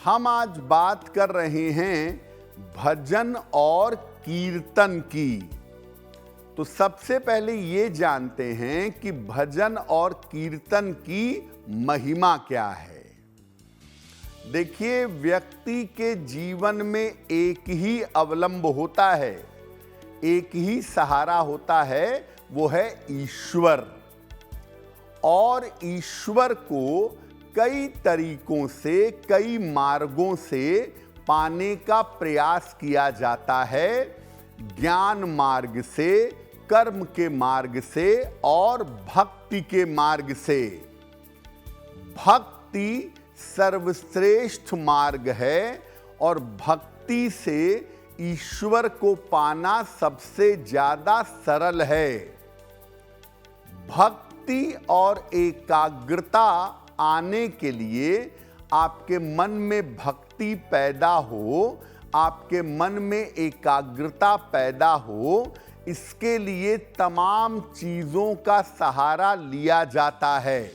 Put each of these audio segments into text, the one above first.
हम आज बात कर रहे हैं भजन और कीर्तन की। तो सबसे पहले ये जानते हैं कि भजन और कीर्तन की महिमा क्या है। देखिए, व्यक्ति के जीवन में एक ही अवलंब होता है, एक ही सहारा होता है, वो है ईश्वर। और ईश्वर को कई तरीकों से, कई मार्गों से पाने का प्रयास किया जाता है। ज्ञान मार्ग से, कर्म के मार्ग से और भक्ति के मार्ग से। भक्ति सर्वश्रेष्ठ मार्ग है और भक्ति से ईश्वर को पाना सबसे ज्यादा सरल है। भक्ति और एकाग्रता आने के लिए आपके मन में भक्ति पैदा हो, आपके मन में एकाग्रता पैदा हो, इसके लिए तमाम चीजों का सहारा लिया जाता है,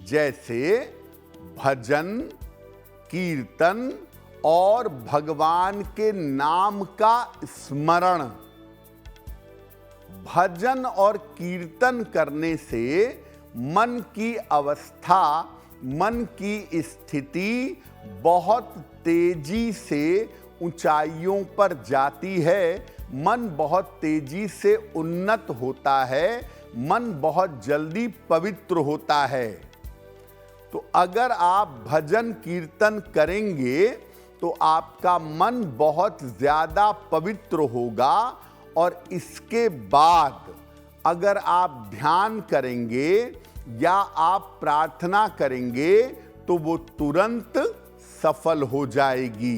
जैसे भजन, कीर्तन और भगवान के नाम का स्मरण। भजन और कीर्तन करने से मन की अवस्था, मन की स्थिति बहुत तेजी से ऊंचाइयों पर जाती है। मन बहुत तेजी से उन्नत होता है, मन बहुत जल्दी पवित्र होता है। तो अगर आप भजन कीर्तन करेंगे तो आपका मन बहुत ज्यादा पवित्र होगा और इसके बाद अगर आप ध्यान करेंगे या आप प्रार्थना करेंगे तो वो तुरंत सफल हो जाएगी।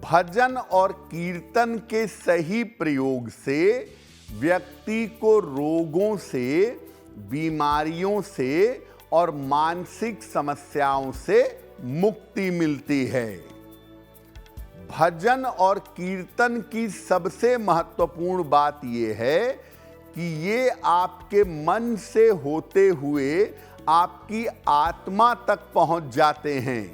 भजन और कीर्तन के सही प्रयोग से व्यक्ति को रोगों से, बीमारियों से और मानसिक समस्याओं से मुक्ति मिलती है। भजन और कीर्तन की सबसे महत्वपूर्ण बात यह है कि ये आपके मन से होते हुए आपकी आत्मा तक पहुंच जाते हैं।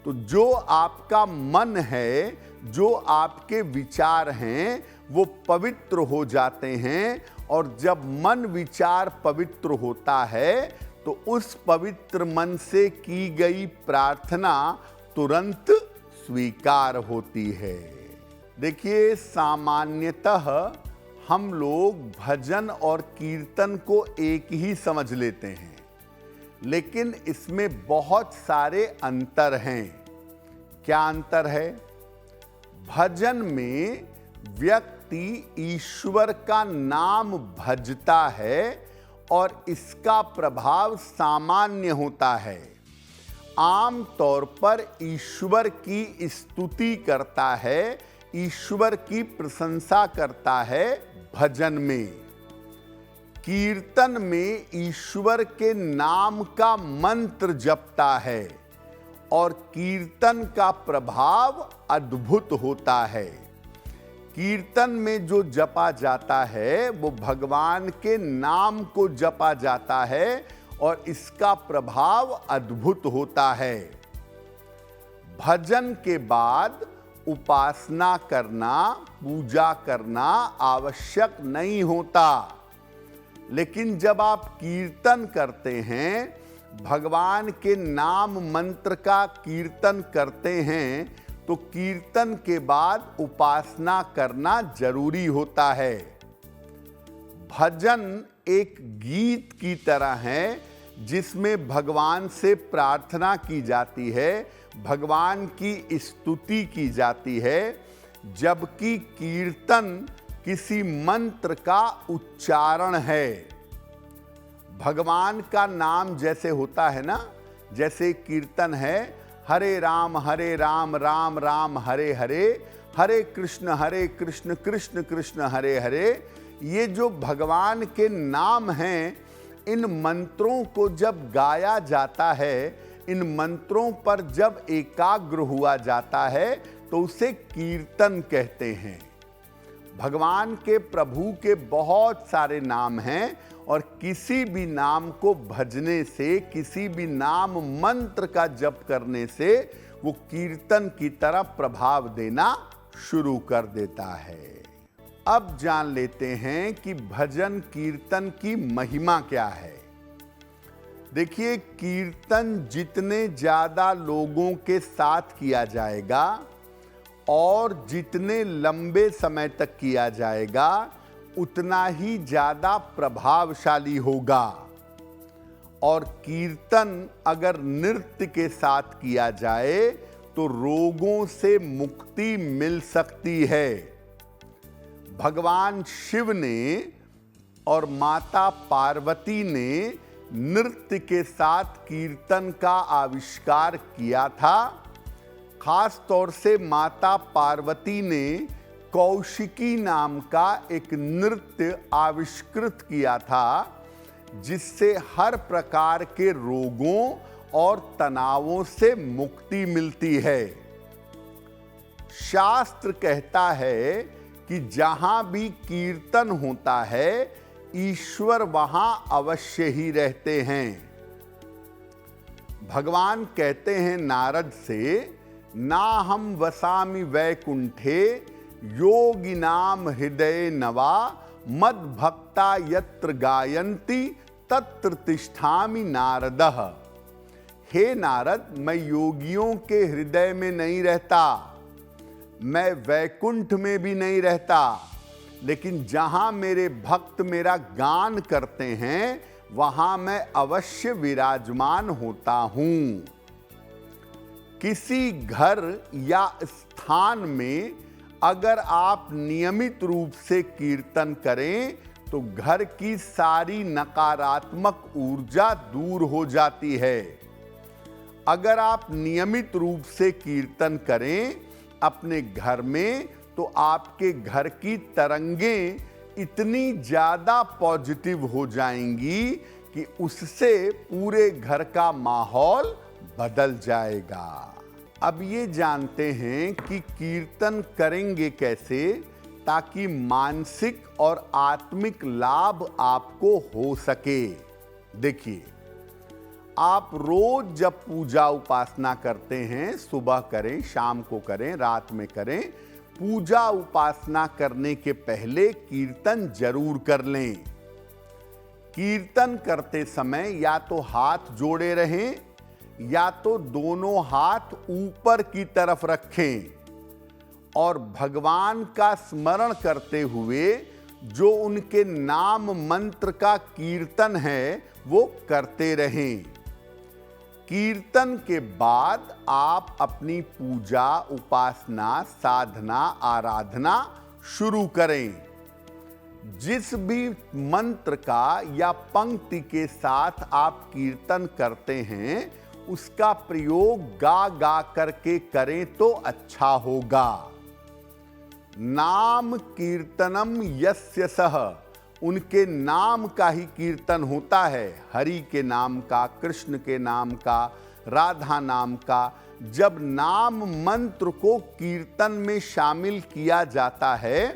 तो जो आपका मन है, जो आपके विचार हैं, वो पवित्र हो जाते हैं। और जब मन विचार पवित्र होता है तो उस पवित्र मन से की गई प्रार्थना तुरंत स्वीकार होती है। देखिए, सामान्यतः हम लोग भजन और कीर्तन को एक ही समझ लेते हैं, लेकिन इसमें बहुत सारे अंतर हैं। क्या अंतर है? भजन में व्यक्ति ईश्वर का नाम भजता है और इसका प्रभाव सामान्य होता है। आम तौर पर ईश्वर की स्तुति करता है, ईश्वर की प्रशंसा करता है भजन में। कीर्तन में ईश्वर के नाम का मंत्र जपता है और कीर्तन का प्रभाव अद्भुत होता है। कीर्तन में जो जपा जाता है वो भगवान के नाम को जपा जाता है और इसका प्रभाव अद्भुत होता है। भजन के बाद उपासना करना, पूजा करना आवश्यक नहीं होता, लेकिन जब आप कीर्तन करते हैं, भगवान के नाम मंत्र का कीर्तन करते हैं, तो कीर्तन के बाद उपासना करना जरूरी होता है। भजन एक गीत की तरह है जिसमें भगवान से प्रार्थना की जाती है, भगवान की स्तुति की जाती है, जबकि कीर्तन किसी मंत्र का उच्चारण है। भगवान का नाम जैसे होता है ना, जैसे कीर्तन है हरे राम राम राम हरे हरे, हरे कृष्ण कृष्ण कृष्ण हरे हरे। ये जो भगवान के नाम हैं, इन मंत्रों को जब गाया जाता है, इन मंत्रों पर जब एकाग्र हुआ जाता है तो उसे कीर्तन कहते हैं। भगवान के प्रभु के बहुत सारे नाम हैं और किसी भी नाम को भजने से, किसी भी नाम मंत्र का जप करने से वो कीर्तन की तरह प्रभाव देना शुरू कर देता है। अब जान लेते हैं कि भजन कीर्तन की महिमा क्या है। देखिए, कीर्तन जितने ज्यादा लोगों के साथ किया जाएगा और जितने लंबे समय तक किया जाएगा उतना ही ज्यादा प्रभावशाली होगा। और कीर्तन अगर नृत्य के साथ किया जाए तो रोगों से मुक्ति मिल सकती है। भगवान शिव ने और माता पार्वती ने नृत्य के साथ कीर्तन का आविष्कार किया था। खास तौर से माता पार्वती ने कौशिकी नाम का एक नृत्य आविष्कृत किया था जिससे हर प्रकार के रोगों और तनावों से मुक्ति मिलती है। शास्त्र कहता है कि जहां भी कीर्तन होता है ईश्वर वहां अवश्य ही रहते हैं। भगवान कहते हैं नारद से, ना हम वसामि वैकुंठे योगिनाम हृदय नवा मद भक्ता यत्र गायन्ति तत्र तिष्ठामि नारदः। हे नारद, मैं योगियों के हृदय में नहीं रहता, मैं वैकुंठ में भी नहीं रहता, लेकिन जहां मेरे भक्त मेरा गान करते हैं वहां मैं अवश्य विराजमान होता हूं। किसी घर या स्थान में अगर आप नियमित रूप से कीर्तन करें तो घर की सारी नकारात्मक ऊर्जा दूर हो जाती है। अगर आप नियमित रूप से कीर्तन करें अपने घर में तो आपके घर की तरंगें इतनी ज्यादा पॉजिटिव हो जाएंगी कि उससे पूरे घर का माहौल बदल जाएगा। अब ये जानते हैं कि कीर्तन करेंगे कैसे ताकि मानसिक और आत्मिक लाभ आपको हो सके। देखिए, आप रोज जब पूजा उपासना करते हैं, सुबह करें, शाम को करें, रात में करें, पूजा उपासना करने के पहले कीर्तन जरूर कर लें। कीर्तन करते समय या तो हाथ जोड़े रहें या तो दोनों हाथ ऊपर की तरफ रखें और भगवान का स्मरण करते हुए जो उनके नाम मंत्र का कीर्तन है वो करते रहें। कीर्तन के बाद आप अपनी पूजा, उपासना, साधना, आराधना शुरू करें। जिस भी मंत्र का या पंक्ति के साथ आप कीर्तन करते हैं उसका प्रयोग गा गा करके करें तो अच्छा होगा। नाम कीर्तनम यस्य सह, उनके नाम का ही कीर्तन होता है। हरि के नाम का, कृष्ण के नाम का, राधा नाम का। जब नाम मंत्र को कीर्तन में शामिल किया जाता है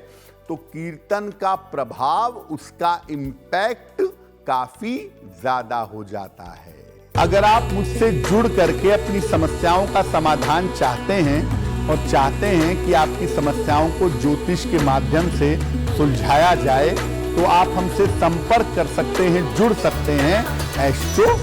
तो कीर्तन का प्रभाव, उसका इम्पैक्ट काफी ज्यादा हो जाता है। अगर आप मुझसे जुड़ करके अपनी समस्याओं का समाधान चाहते हैं और चाहते हैं कि आपकी समस्याओं को ज्योतिष के माध्यम से सुलझाया जाए तो आप हमसे संपर्क कर सकते हैं, जुड़ सकते हैं एस्ट्रो